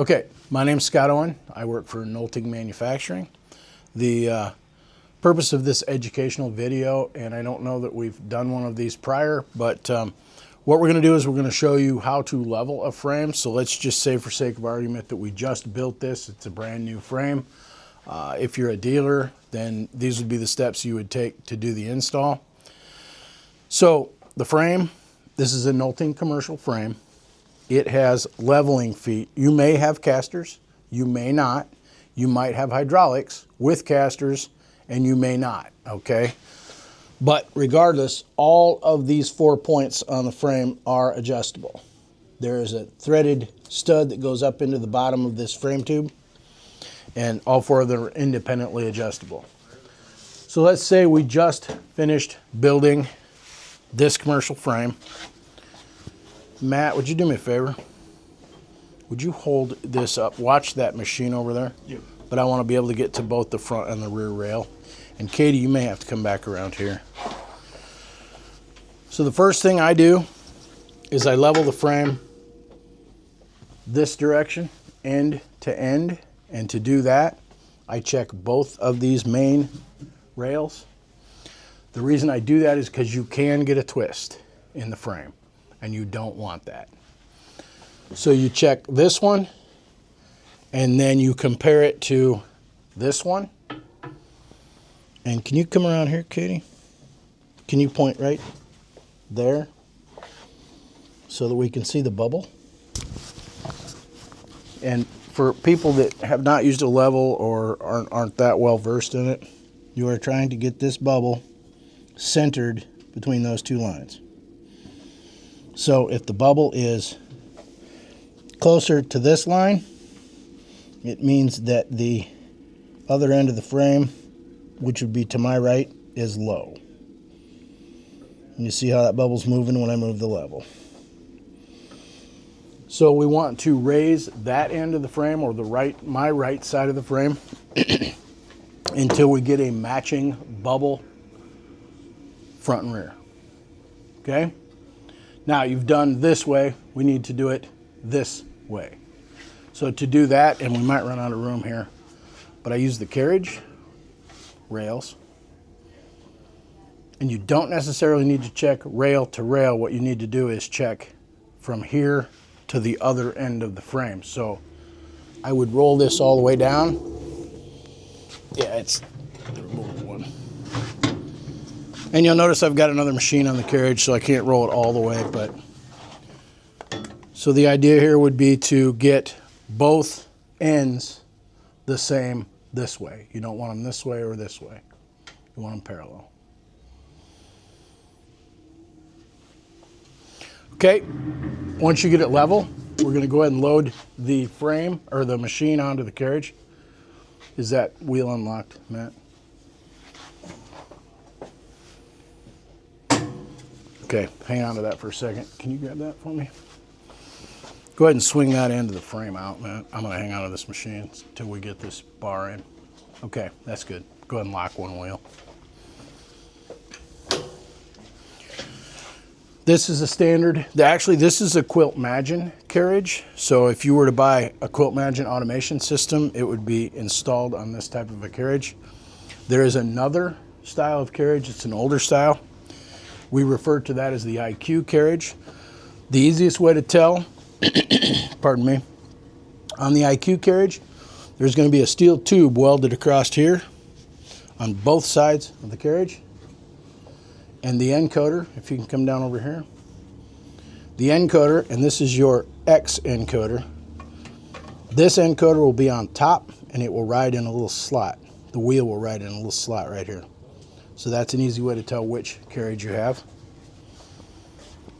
Okay, my name's Scott Owen. I work for Quilting Manufacturing. The purpose of this educational video, and I don't know that we've done one of these prior, but what we're going to do is we're going to show you how to level a frame. So let's just say, for sake of argument, that we just built this. It's a brand new frame. If you're a dealer, then these would be the steps you would take to do the install. So the frame, this is a Quilting commercial frame. It has leveling feet. You may have casters, you may not. You might have hydraulics with casters, and you may not, okay? But regardless, all of these 4 points on the frame are adjustable. There is a threaded stud that goes up into the bottom of this frame tube, and all 4 of them are independently adjustable. So let's say we just finished building this commercial frame. Matt, would you do me a favor? Would you hold this up? Watch that machine over there. Yep. But I want to be able to get to both the front and the rear rail. And Katie, you may have to come back around here. So the first thing I do is I level the frame this direction, end to end. And to do that, I check both of these main rails. The reason I do that is because you can get a twist in the frame, and you don't want that. So you check this one, and then you compare it to this one. And can you come around here, Katie? Can you point right there so that we can see the bubble? And for people that have not used a level or aren't that well versed in it, you are trying to get this bubble centered between those two lines. So if the bubble is closer to this line, it means that the other end of the frame, which would be to my right, is low. And you see how that bubble's moving when I move the level. So we want to raise that end of the frame, or my right side of the frame, until we get a matching bubble front and rear. Okay? Now you've done this way, we need to do it this way. So to do that, and we might run out of room here, but I use the carriage rails. And you don't necessarily need to check rail to rail. What you need to do is check from here to the other end of the frame. So I would roll this all the way down. Yeah, it's the removable one. And you'll notice I've got another machine on the carriage, so I can't roll it all the way. But so the idea here would be to get both ends the same this way. You don't want them this way or this way. You want them parallel. Okay, once you get it level, we're going to go ahead and load the frame or the machine onto the carriage. Is that wheel unlocked, Matt? Okay, hang on to that for a second. Can you grab that for me? Go ahead and swing that end of the frame out, Matt. I'm going to hang on to this machine until we get this bar in. Okay, that's good. Go ahead and lock one wheel. This is a standard. Actually, this is a QuiltMagine carriage. So if you were to buy a QuiltMagine automation system, it would be installed on this type of a carriage. There is another style of carriage. It's an older style. We refer to that as the IQ carriage. The easiest way to tell, pardon me, on the IQ carriage, there's going to be a steel tube welded across here on both sides of the carriage. And the encoder, if you can come down over here, the encoder, and this is your X encoder. This encoder will be on top, and it will ride in a little slot. The wheel will ride in a little slot right here. So that's an easy way to tell which carriage you have.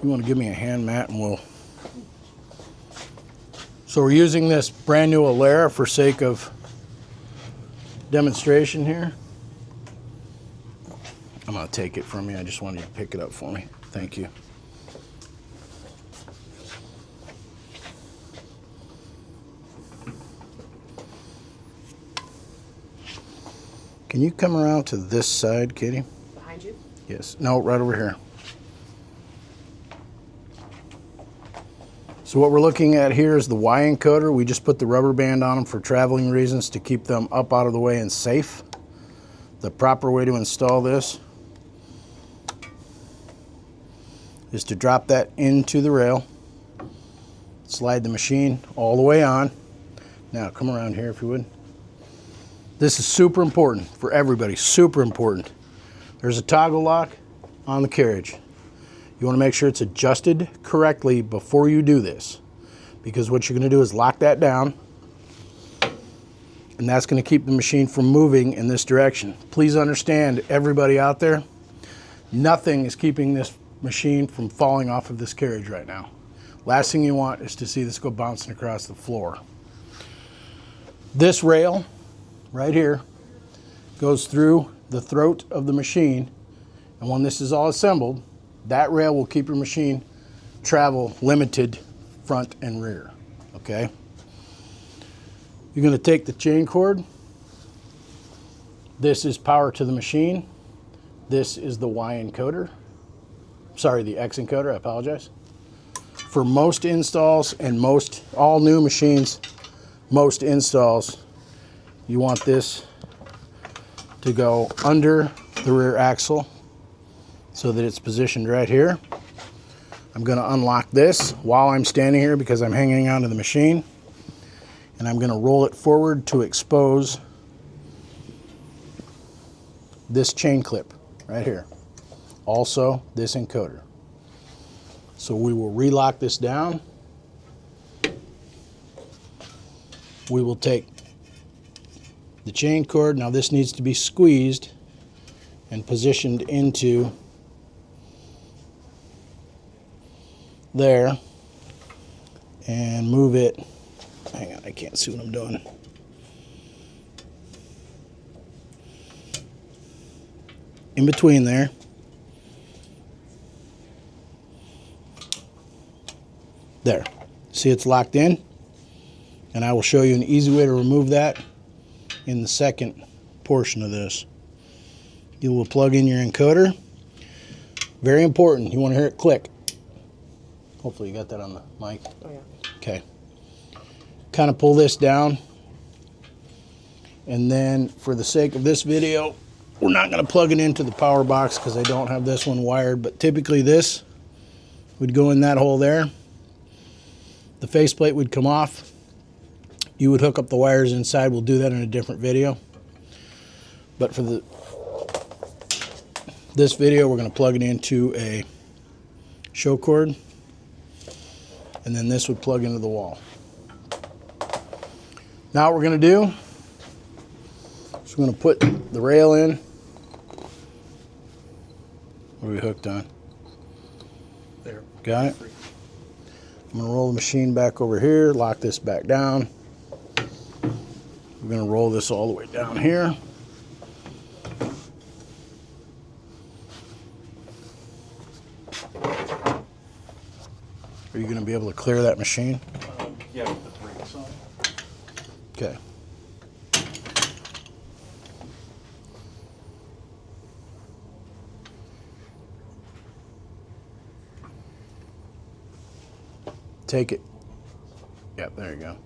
You want to give me a hand, Matt, and we'll... So we're using this brand new Alera for sake of demonstration here. I'm going to take it from you. I just wanted you to pick it up for me. Thank you. Can you come around to this side, Katie? Behind you? Yes. No, right over here. So what we're looking at here is the Y encoder. We just put the rubber band on them for traveling reasons to keep them up out of the way and safe. The proper way to install this is to drop that into the rail, slide the machine all the way on. Now come around here if you would. This is super important for everybody, super important. There's a toggle lock on the carriage. You want to make sure it's adjusted correctly before you do this, because what you're going to do is lock that down, and that's going to keep the machine from moving in this direction. Please understand, everybody out there, nothing is keeping this machine from falling off of this carriage right now. Last thing you want is to see this go bouncing across the floor. This rail right here goes through the throat of the machine, and when this is all assembled, that rail will keep your machine travel limited front and rear, okay? You're going to take the chain cord. This is power to the machine. This is the Y encoder. Sorry, the X encoder, I apologize. For most installs and all new machines, most installs, you want this to go under the rear axle so that it's positioned right here. I'm going to unlock this while I'm standing here because I'm hanging onto the machine, and I'm going to roll it forward to expose this chain clip right here. Also this encoder. So we will relock this down. We will take the chain cord. Now this needs to be squeezed and positioned into there, and move it. Hang on, I can't see what I'm doing. In between there. There. See, it's locked in, and I will show you an easy way to remove that in the second portion of this. You will plug in your encoder. Very important, you want to hear it click. Hopefully you got that on the mic. Oh, yeah. Okay. Kind of pull this down, and then for the sake of this video, we're not going to plug it into the power box because I don't have this one wired, but typically this would go in that hole there. The faceplate would come off. You would hook up the wires inside. We'll do that in a different video. But for this video, we're going to plug it into a show cord, and then this would plug into the wall. Now what we're going to do is we're going to put the rail in. What are we hooked on? There. Got it? I'm going to roll the machine back over here, lock this back down. We're going to roll this all the way down here. Are you going to be able to clear that machine? Yeah, with the brakes on. Okay. Take it. Yep, there you go.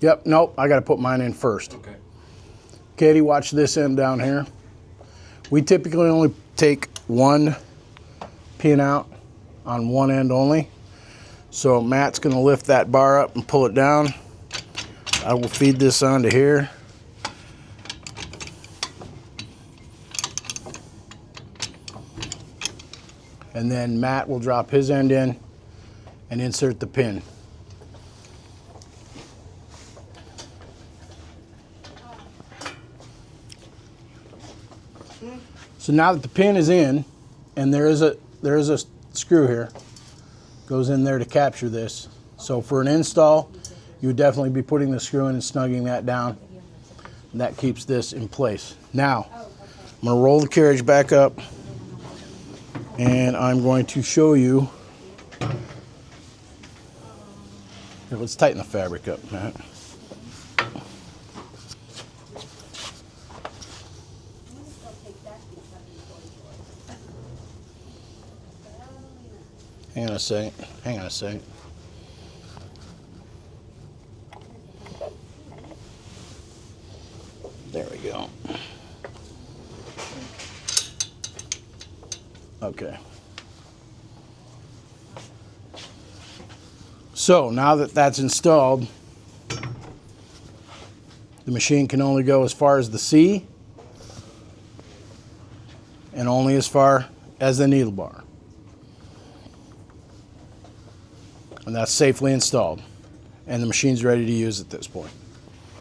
Yep, nope, I got to put mine in first. Okay. Katie, watch this end down here. We typically only take one pin out on one end only. So Matt's going to lift that bar up and pull it down. I will feed this onto here. And then Matt will drop his end in and insert the pin. So now that the pin is in, and there is a screw here, goes in there to capture this. So for an install, you would definitely be putting the screw in and snugging that down. And that keeps this in place. Now, I'm going to roll the carriage back up, and I'm going to show you. Here, let's tighten the fabric up, Matt. Hang on a second. Hang on a second. There we go. Okay. So now that that's installed, the machine can only go as far as the C and only as far as the needle bar. And that's safely installed. And the machine's ready to use at this point.